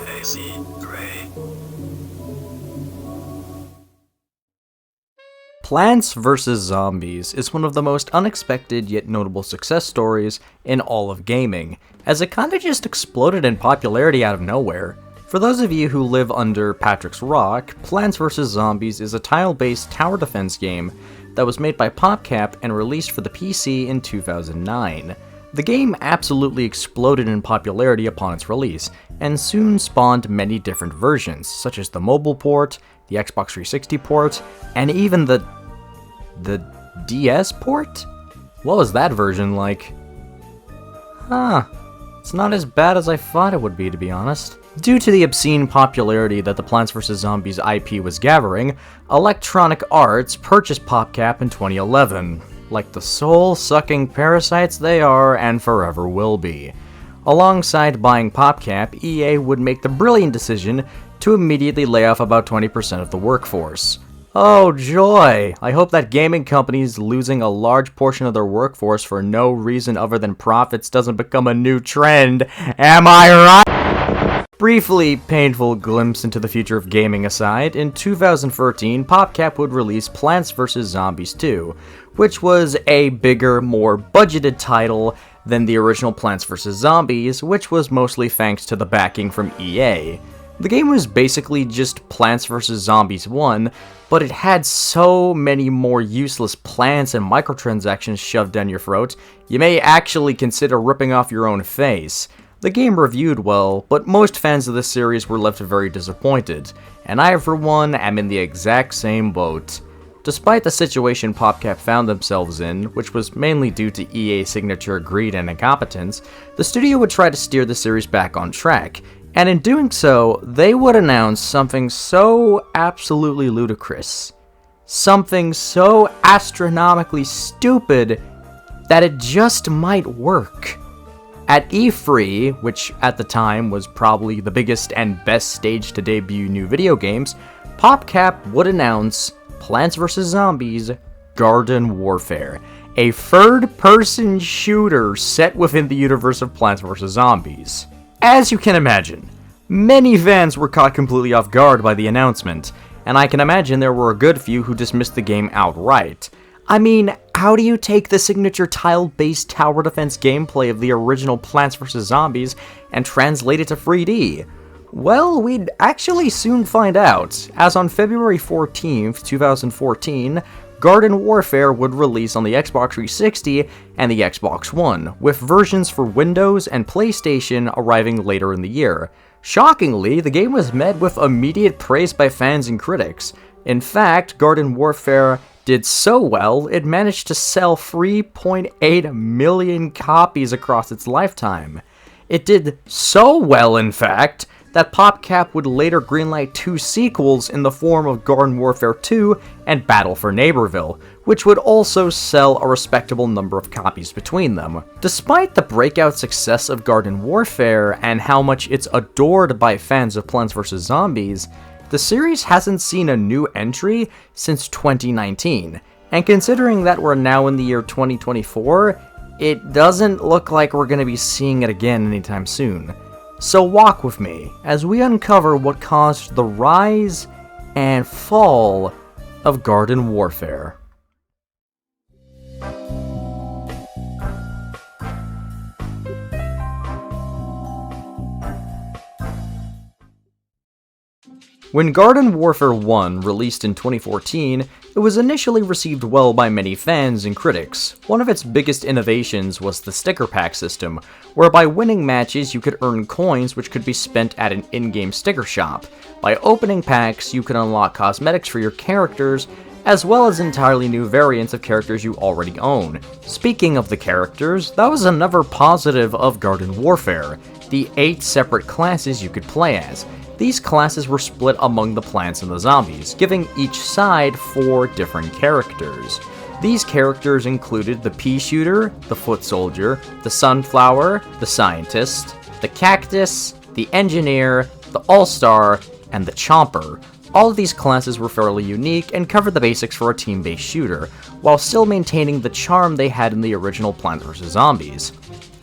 Hazy Gray. Plants vs. Zombies is one of the most unexpected yet notable success stories in all of gaming, as it kinda just exploded in popularity out of nowhere. For those of you who live under Patrick's Rock, Plants vs. Zombies is a tile-based tower defense game that was made by PopCap and released for the PC in 2009. The game absolutely exploded in popularity upon its release, and soon spawned many different versions, such as the mobile port, the Xbox 360 port, and even the DS port? What was that version like? It's not as bad as I thought it would be, to be honest. Due to the obscene popularity that the Plants vs. Zombies IP was gathering, Electronic Arts purchased PopCap in 2011, like the soul-sucking parasites they are and forever will be. Alongside buying PopCap, EA would make the brilliant decision to immediately lay off about 20% of the workforce. Oh joy! I hope that gaming companies losing a large portion of their workforce for no reason other than profits doesn't become a new trend. Am I right? Briefly painful glimpse into the future of gaming aside, in 2013, PopCap would release Plants vs. Zombies 2, which was a bigger, more budgeted title than the original Plants vs. Zombies, which was mostly thanks to the backing from EA. The game was basically just Plants vs. Zombies 1, but it had so many more useless plants and microtransactions shoved down your throat, you may actually consider ripping off your own face. The game reviewed well, but most fans of the series were left very disappointed, and I for one am in the exact same boat. Despite the situation PopCap found themselves in, which was mainly due to EA's signature greed and incompetence, the studio would try to steer the series back on track, and in doing so, they would announce something so absolutely ludicrous, something so astronomically stupid that it just might work. At E3, which at the time was probably the biggest and best stage to debut new video games, PopCap would announce Plants vs. Zombies Garden Warfare, a third-person shooter set within the universe of Plants vs. Zombies. As you can imagine, many fans were caught completely off guard by the announcement, and I can imagine there were a good few who dismissed the game outright. I mean, how do you take the signature tile-based tower defense gameplay of the original Plants vs. Zombies and translate it to 3D? Well, we'd actually soon find out, as on February 14th, 2014, Garden Warfare would release on the Xbox 360 and the Xbox One, with versions for Windows and PlayStation arriving later in the year. Shockingly, the game was met with immediate praise by fans and critics. In fact, Garden Warfare did so well, it managed to sell 3.8 million copies across its lifetime. It did so well, in fact, that PopCap would later greenlight 2 sequels in the form of Garden Warfare 2 and Battle for Neighborville, which would also sell a respectable number of copies between them. Despite the breakout success of Garden Warfare and how much it's adored by fans of Plants vs. Zombies, the series hasn't seen a new entry since 2019, and considering that we're now in the year 2024, it doesn't look like we're going to be seeing it again anytime soon. So walk with me as we uncover what caused the rise and fall of Garden Warfare. When Garden Warfare 1 released in 2014, it was initially received well by many fans and critics. One of its biggest innovations was the sticker pack system, whereby winning matches you could earn coins which could be spent at an in-game sticker shop. By opening packs, you could unlock cosmetics for your characters, as well as entirely new variants of characters you already own. Speaking of the characters, that was another positive of Garden Warfare, the 8 separate classes you could play as. These classes were split among the plants and the zombies, giving each side 4 different characters. These characters included the pea shooter, the foot soldier, the sunflower, the scientist, the cactus, the engineer, the all-star, and the chomper. All of these classes were fairly unique and covered the basics for a team-based shooter, while still maintaining the charm they had in the original Plants vs. Zombies.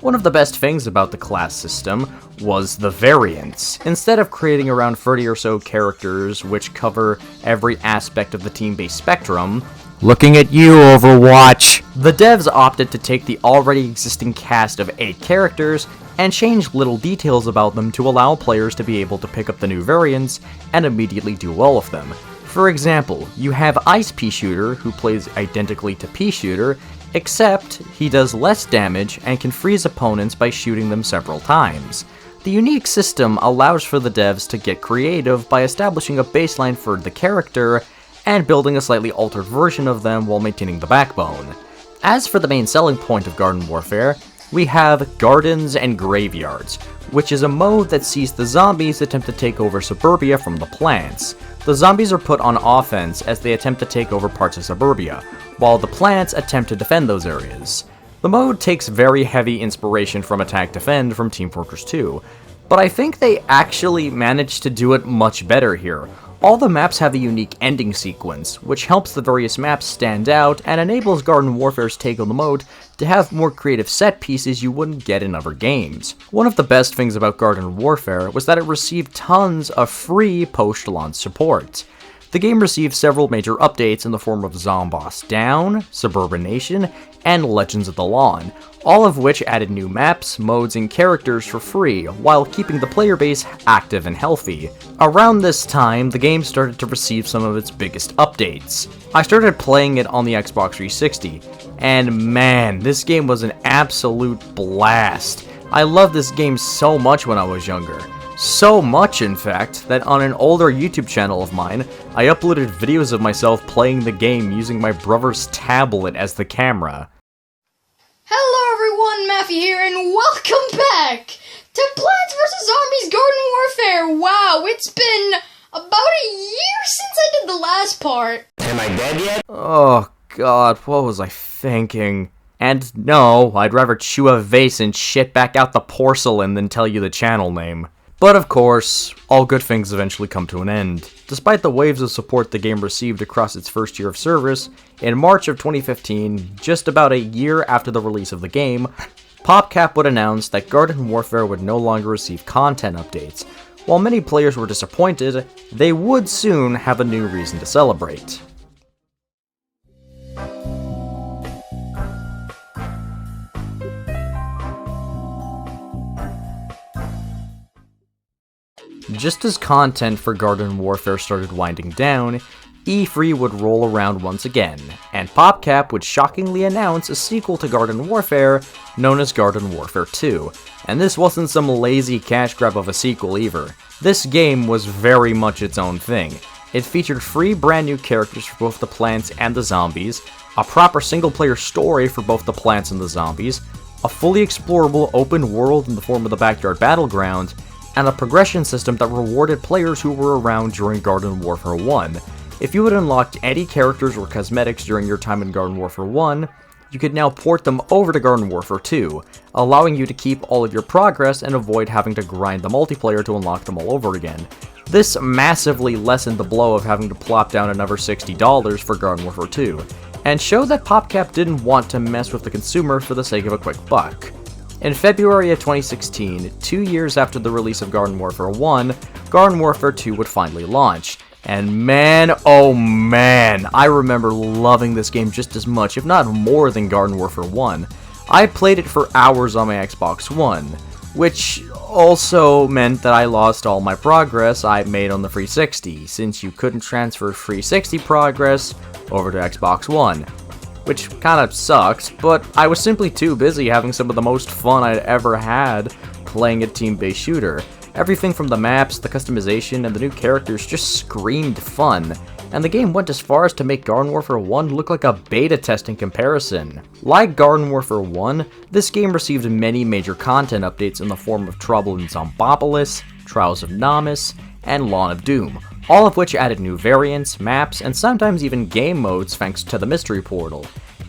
One of the best things about the class system was the variants. Instead of creating around 30 or so characters which cover every aspect of the team-based spectrum, looking at you, Overwatch! The devs opted to take the already existing cast of 8 characters and change little details about them to allow players to be able to pick up the new variants and immediately do well with them. For example, you have Ice Pea Shooter, who plays identically to Pea Shooter, except he does less damage and can freeze opponents by shooting them several times. The unique system allows for the devs to get creative by establishing a baseline for the character and building a slightly altered version of them while maintaining the backbone. As for the main selling point of Garden Warfare, we have Gardens and Graveyards, which is a mode that sees the zombies attempt to take over suburbia from the plants. The zombies are put on offense as they attempt to take over parts of suburbia, while the plants attempt to defend those areas. The mode takes very heavy inspiration from Attack Defend from Team Fortress 2, but I think they actually managed to do it much better here. All the maps have a unique ending sequence, which helps the various maps stand out and enables Garden Warfare's take on the mode to have more creative set pieces you wouldn't get in other games. One of the best things about Garden Warfare was that it received tons of free post-launch support. The game received several major updates in the form of Zomboss Down, Suburbanation, and Legends of the Lawn, all of which added new maps, modes, and characters for free, while keeping the player base active and healthy. Around this time, the game started to receive some of its biggest updates. I started playing it on the Xbox 360, and man, this game was an absolute blast. I loved this game so much when I was younger. So much, in fact, that on an older YouTube channel of mine, I uploaded videos of myself playing the game using my brother's tablet as the camera. Hello everyone, Matthew here, and welcome back to Plants vs. Zombies Garden Warfare! Wow, it's been about a year since I did the last part. Am I dead yet? Oh god, what was I thinking? And no, I'd rather chew a vase and shit back out the porcelain than tell you the channel name. But of course, all good things eventually come to an end. Despite the waves of support the game received across its first year of service, in March of 2015, just about a year after the release of the game, PopCap would announce that Garden Warfare would no longer receive content updates. While many players were disappointed, they would soon have a new reason to celebrate. Just as content for Garden Warfare started winding down, E3 would roll around once again, and PopCap would shockingly announce a sequel to Garden Warfare known as Garden Warfare 2, and this wasn't some lazy cash grab of a sequel either. This game was very much its own thing. It featured 3 brand new characters for both the plants and the zombies, a proper single-player story for both the plants and the zombies, a fully explorable open world in the form of the Backyard Battleground, and a progression system that rewarded players who were around during Garden Warfare 1. If you had unlocked any characters or cosmetics during your time in Garden Warfare 1, you could now port them over to Garden Warfare 2, allowing you to keep all of your progress and avoid having to grind the multiplayer to unlock them all over again. This massively lessened the blow of having to plop down another $60 for Garden Warfare 2, and showed that PopCap didn't want to mess with the consumer for the sake of a quick buck. In February of 2016, 2 years after the release of Garden Warfare 1, Garden Warfare 2 would finally launch. And man, oh man, I remember loving this game just as much, if not more than Garden Warfare 1. I played it for hours on my Xbox One, which also meant that I lost all my progress I made on the 360, since you couldn't transfer 360 progress over to Xbox One. Which kinda sucks, but I was simply too busy having some of the most fun I'd ever had playing a team-based shooter. Everything from the maps, the customization, and the new characters just screamed fun, and the game went as far as to make Garden Warfare 1 look like a beta test in comparison. Like Garden Warfare 1, this game received many major content updates in the form of Trouble in Zombopolis, Trials of Namus, and Lawn of Doom, all of which added new variants, maps, and sometimes even game modes thanks to the Mystery Portal.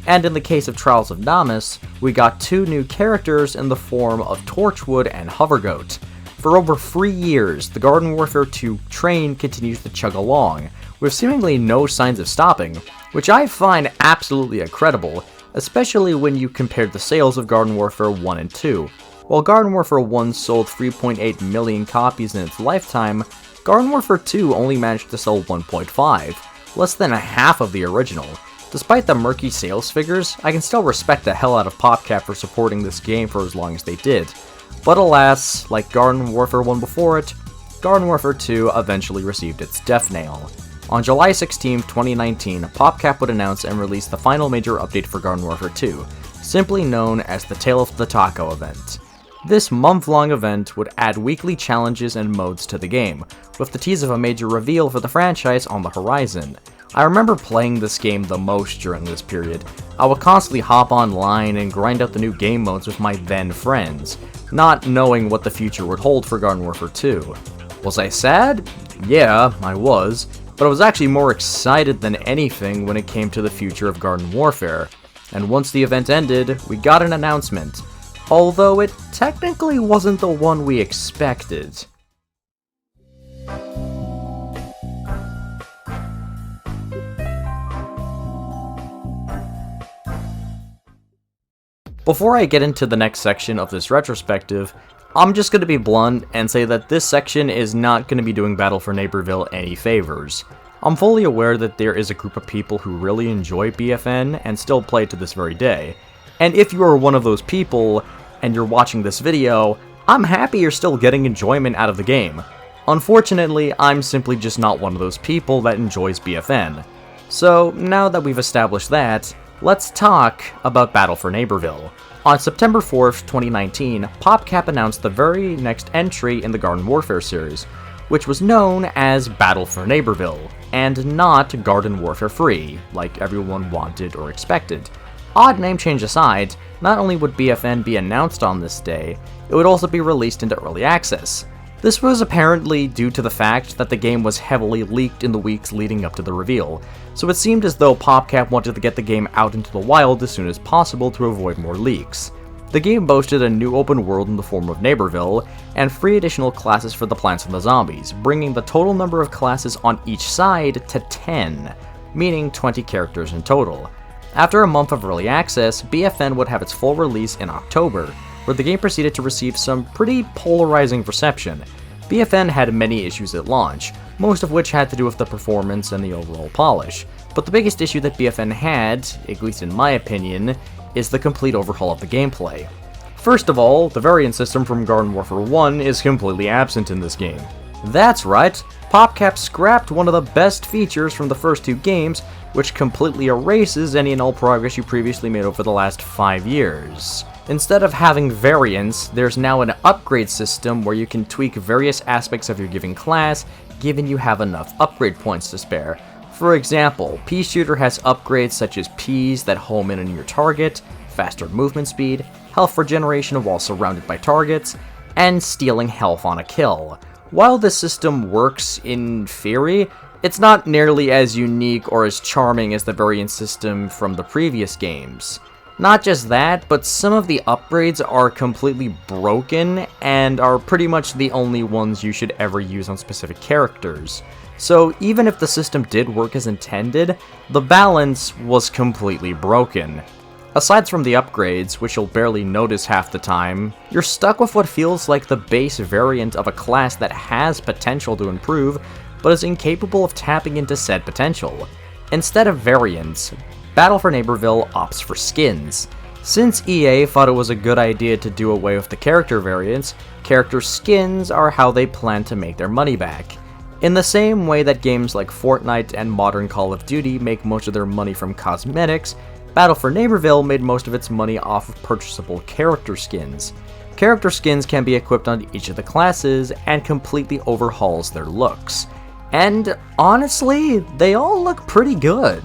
And in the case of Trials of Namus, we got 2 new characters in the form of Torchwood and Hovergoat. For over 3 years, the Garden Warfare 2 train continues to chug along, with seemingly no signs of stopping, which I find absolutely incredible, especially when you compared the sales of Garden Warfare 1 and 2. While Garden Warfare 1 sold 3.8 million copies in its lifetime, Garden Warfare 2 only managed to sell 1.5, less than a half of the original. Despite the murky sales figures, I can still respect the hell out of PopCap for supporting this game for as long as they did. But alas, like Garden Warfare 1 before it, Garden Warfare 2 eventually received its death knell. On July 16, 2019, PopCap would announce and release the final major update for Garden Warfare 2, simply known as the Tale of the Taco event. This month-long event would add weekly challenges and modes to the game, with the tease of a major reveal for the franchise on the horizon. I remember playing this game the most during this period. I would constantly hop online and grind out the new game modes with my then friends, not knowing what the future would hold for Garden Warfare 2. Was I sad? Yeah, I was, but I was actually more excited than anything when it came to the future of Garden Warfare. And once the event ended, we got an announcement, although it technically wasn't the one we expected. Before I get into the next section of this retrospective, I'm just going to be blunt and say that this section is not going to be doing Battle for Neighborville any favors. I'm fully aware that there is a group of people who really enjoy BFN and still play it to this very day. And if you are one of those people, and you're watching this video, I'm happy you're still getting enjoyment out of the game. Unfortunately, I'm simply just not one of those people that enjoys BFN. So, now that we've established that, let's talk about Battle for Neighborville. On September 4th, 2019, PopCap announced the very next entry in the Garden Warfare series, which was known as Battle for Neighborville, and not Garden Warfare 3, like everyone wanted or expected. Odd name change aside, not only would BFN be announced on this day, it would also be released into early access. This was apparently due to the fact that the game was heavily leaked in the weeks leading up to the reveal, so it seemed as though PopCap wanted to get the game out into the wild as soon as possible to avoid more leaks. The game boasted a new open world in the form of Neighborville, and 3 additional classes for the plants and the zombies, bringing the total number of classes on each side to 10, meaning 20 characters in total. After a month of early access, BFN would have its full release in October, where the game proceeded to receive some pretty polarizing reception. BFN had many issues at launch, most of which had to do with the performance and the overall polish, but the biggest issue that BFN had, at least in my opinion, is the complete overhaul of the gameplay. First of all, the variant system from Garden Warfare 1 is completely absent in this game. That's right, PopCap scrapped one of the best features from the first 2 games, which completely erases any and all progress you previously made over the last 5 years. Instead of having variants, there's now an upgrade system where you can tweak various aspects of your given class, given you have enough upgrade points to spare. For example, Pea Shooter has upgrades such as peas that home in on your target, faster movement speed, health regeneration while surrounded by targets, and stealing health on a kill. While this system works in theory, it's not nearly as unique or as charming as the variant system from the previous games. Not just that, but some of the upgrades are completely broken and are pretty much the only ones you should ever use on specific characters. So even if the system did work as intended, the balance was completely broken. Aside from the upgrades, which you'll barely notice half the time, you're stuck with what feels like the base variant of a class that has potential to improve, but is incapable of tapping into said potential. Instead of variants, Battle for Neighborville opts for skins. Since EA thought it was a good idea to do away with the character variants, character skins are how they plan to make their money back. In the same way that games like Fortnite and modern Call of Duty make most of their money from cosmetics, Battle for Neighborville made most of its money off of purchasable character skins. Character skins can be equipped on each of the classes and completely overhauls their looks. And honestly, they all look pretty good.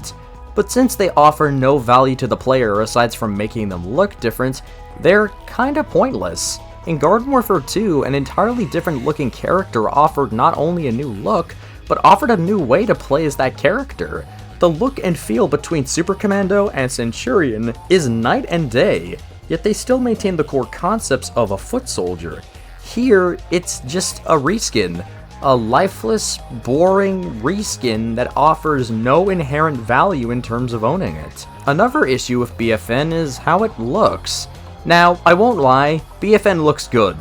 But since they offer no value to the player aside from making them look different, they're kinda pointless. In Garden Warfare 2, an entirely different looking character offered not only a new look, but offered a new way to play as that character. The look and feel between Super Commando and Centurion is night and day, yet they still maintain the core concepts of a foot soldier. Here, it's just a reskin. A lifeless, boring reskin that offers no inherent value in terms of owning it. Another issue with BFN is how it looks. Now, I won't lie, BFN looks good.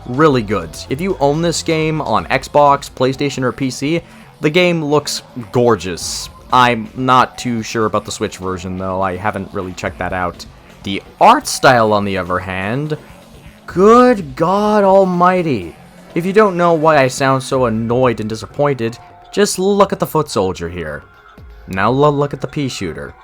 Really good. If you own this game on Xbox, PlayStation, or PC, the game looks gorgeous. I'm not too sure about the Switch version though, I haven't really checked that out. The art style, on the other hand, good God almighty. If you don't know why I sound so annoyed and disappointed, just look at the foot soldier here. Now look at the pea shooter.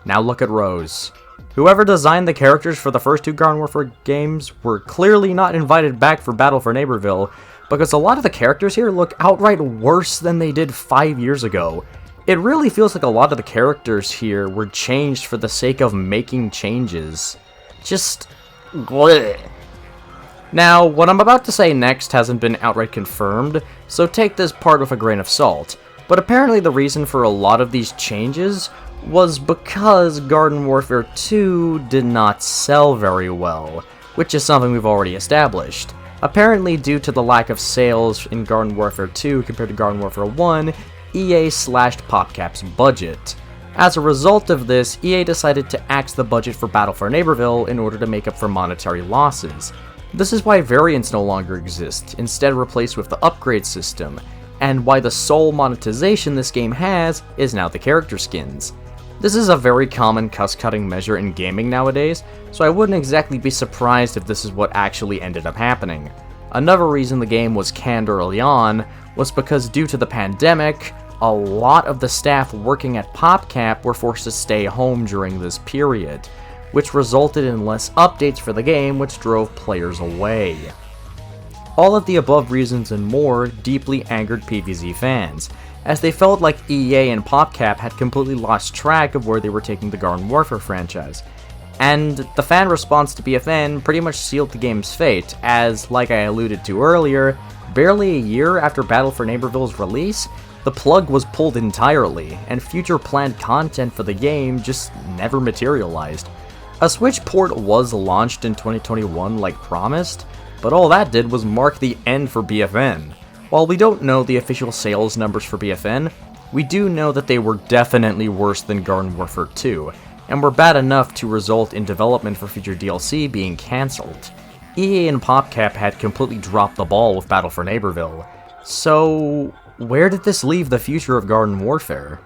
Now look at Rose. Whoever designed the characters for the first two Garden Warfare games were clearly not invited back for Battle for Neighborville, because a lot of the characters here look outright worse than they did 5 years ago. It really feels like a lot of the characters here were changed for the sake of making changes. Just bleh. Now, what I'm about to say next hasn't been outright confirmed, so take this part with a grain of salt, but apparently the reason for a lot of these changes was because Garden Warfare 2 did not sell very well, which is something we've already established. Apparently, due to the lack of sales in Garden Warfare 2 compared to Garden Warfare 1, EA slashed PopCap's budget. As a result of this, EA decided to axe the budget for Battle for Neighborville in order to make up for monetary losses. This is why variants no longer exist, instead replaced with the upgrade system, and why the sole monetization this game has is now the character skins. This is a very common cost-cutting measure in gaming nowadays, so I wouldn't exactly be surprised if this is what actually ended up happening. Another reason the game was canned early on was because due to the pandemic, a lot of the staff working at PopCap were forced to stay home during this period, which resulted in less updates for the game, which drove players away. All of the above reasons and more deeply angered PvZ fans, as they felt like EA and PopCap had completely lost track of where they were taking the Garden Warfare franchise. And the fan response to BFN pretty much sealed the game's fate, as, like I alluded to earlier, barely a year after Battle for Neighborville's release, the plug was pulled entirely, and future planned content for the game just never materialized. A Switch port was launched in 2021 like promised, but all that did was mark the end for BFN. While we don't know the official sales numbers for BFN, we do know that they were definitely worse than Garden Warfare 2, and were bad enough to result in development for future DLC being cancelled. EA and PopCap had completely dropped the ball with Battle for Neighborville. So, where did this leave the future of Garden Warfare?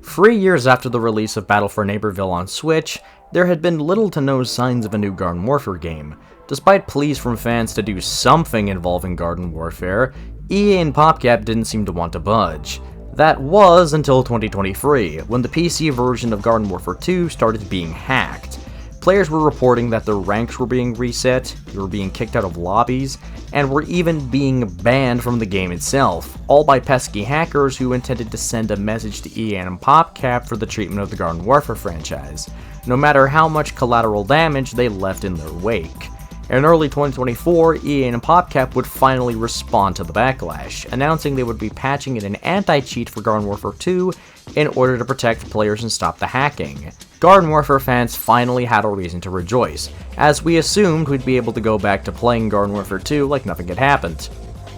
Three years after the release of Battle for Neighborville on Switch, there had been little to no signs of a new Garden Warfare game. Despite pleas from fans to do something involving Garden Warfare, EA and PopCap didn't seem to want to budge. That was until 2023, when the PC version of Garden Warfare 2 started being hacked. Players were reporting that their ranks were being reset, they were being kicked out of lobbies, and were even being banned from the game itself, all by pesky hackers who intended to send a message to EA and PopCap for the treatment of the Garden Warfare franchise, no matter how much collateral damage they left in their wake. In early 2024, EA and PopCap would finally respond to the backlash, announcing they would be patching in an anti-cheat for Garden Warfare 2 in order to protect players and stop the hacking. Garden Warfare fans finally had a reason to rejoice, as we assumed we'd be able to go back to playing Garden Warfare 2 like nothing had happened.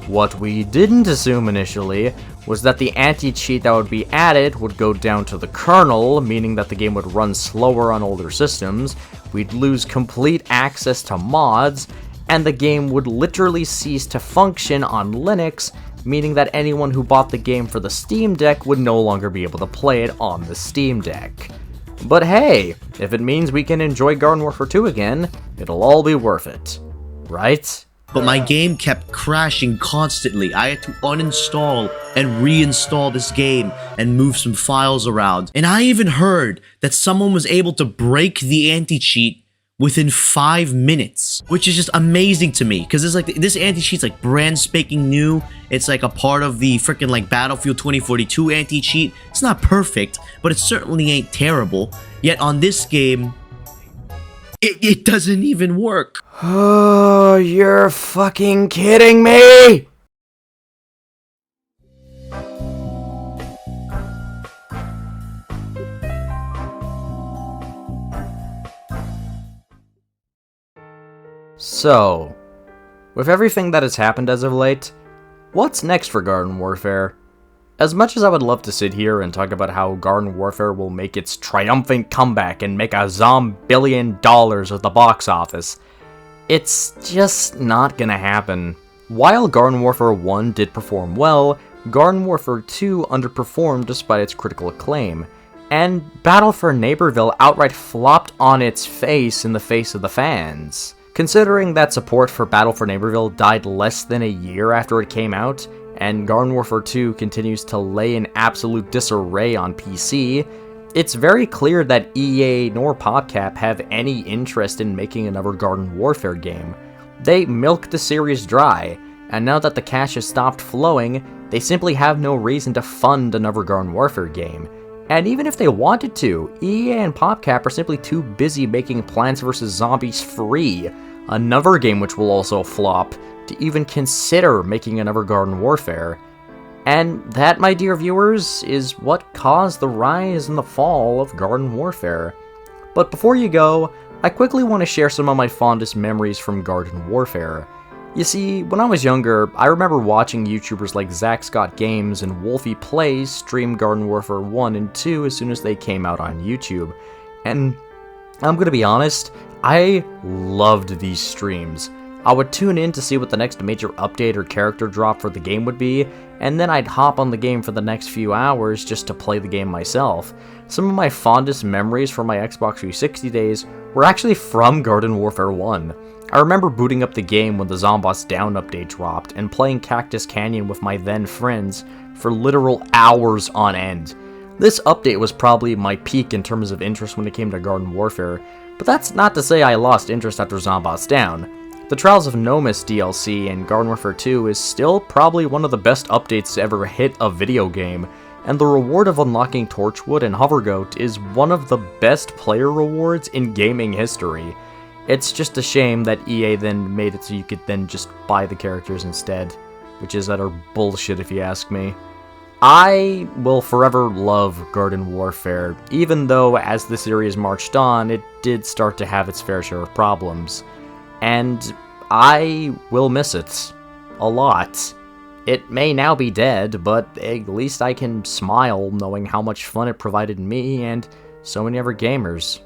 What we didn't assume initially was that the anti-cheat that would be added would go down to the kernel, meaning that the game would run slower on older systems, we'd lose complete access to mods, and the game would literally cease to function on Linux, meaning that anyone who bought the game for the Steam Deck would no longer be able to play it on the Steam Deck. But hey, if it means we can enjoy Garden Warfare 2 again, it'll all be worth it. Right? But my game kept crashing constantly. I had to uninstall and reinstall this game and move some files around. And I even heard that someone was able to break the anti-cheat within 5 minutes, which is just amazing to me, because it's like this anti-cheat's like brand spanking new. It's like a part of the freaking like Battlefield 2042 anti-cheat. It's not perfect, but it certainly ain't terrible. Yet on this game, it doesn't even work. Oh, you're fucking kidding me! So, with everything that has happened as of late, what's next for Garden Warfare? As much as I would love to sit here and talk about how Garden Warfare will make its triumphant comeback and make $1 billion at the box office, it's just not gonna happen. While Garden Warfare 1 did perform well, Garden Warfare 2 underperformed despite its critical acclaim, and Battle for Neighborville outright flopped on its face in the face of the fans. Considering that support for Battle for Neighborville died less than a year after it came out, and Garden Warfare 2 continues to lay in absolute disarray on PC, it's very clear that EA nor PopCap have any interest in making another Garden Warfare game. They milked the series dry, and now that the cash has stopped flowing, they simply have no reason to fund another Garden Warfare game. And even if they wanted to, EA and PopCap are simply too busy making Plants vs. Zombies free, another game which will also flop, to even consider making another Garden Warfare. And that, my dear viewers, is what caused the rise and the fall of Garden Warfare. But before you go, I quickly want to share some of my fondest memories from Garden Warfare. You see, when I was younger, I remember watching YouTubers like ZackScottGames and Wolfie Plays stream Garden Warfare 1 and 2 as soon as they came out on YouTube. And I'm gonna be honest, I loved these streams. I would tune in to see what the next major update or character drop for the game would be, and then I'd hop on the game for the next few hours just to play the game myself. Some of my fondest memories from my Xbox 360 days were actually from Garden Warfare 1. I remember booting up the game when the Zombots Down update dropped, and playing Cactus Canyon with my then friends for literal hours on end. This update was probably my peak in terms of interest when it came to Garden Warfare, but that's not to say I lost interest after Zombots Down. The Trials of Nomus DLC in Garden Warfare 2 is still probably one of the best updates to ever hit a video game, and the reward of unlocking Torchwood and Hovergoat is one of the best player rewards in gaming history. It's just a shame that EA then made it so you could then just buy the characters instead, which is utter bullshit if you ask me. I will forever love Garden Warfare, even though as the series marched on, it did start to have its fair share of problems. And I will miss it. A lot. It may now be dead, but at least I can smile knowing how much fun it provided me and so many other gamers.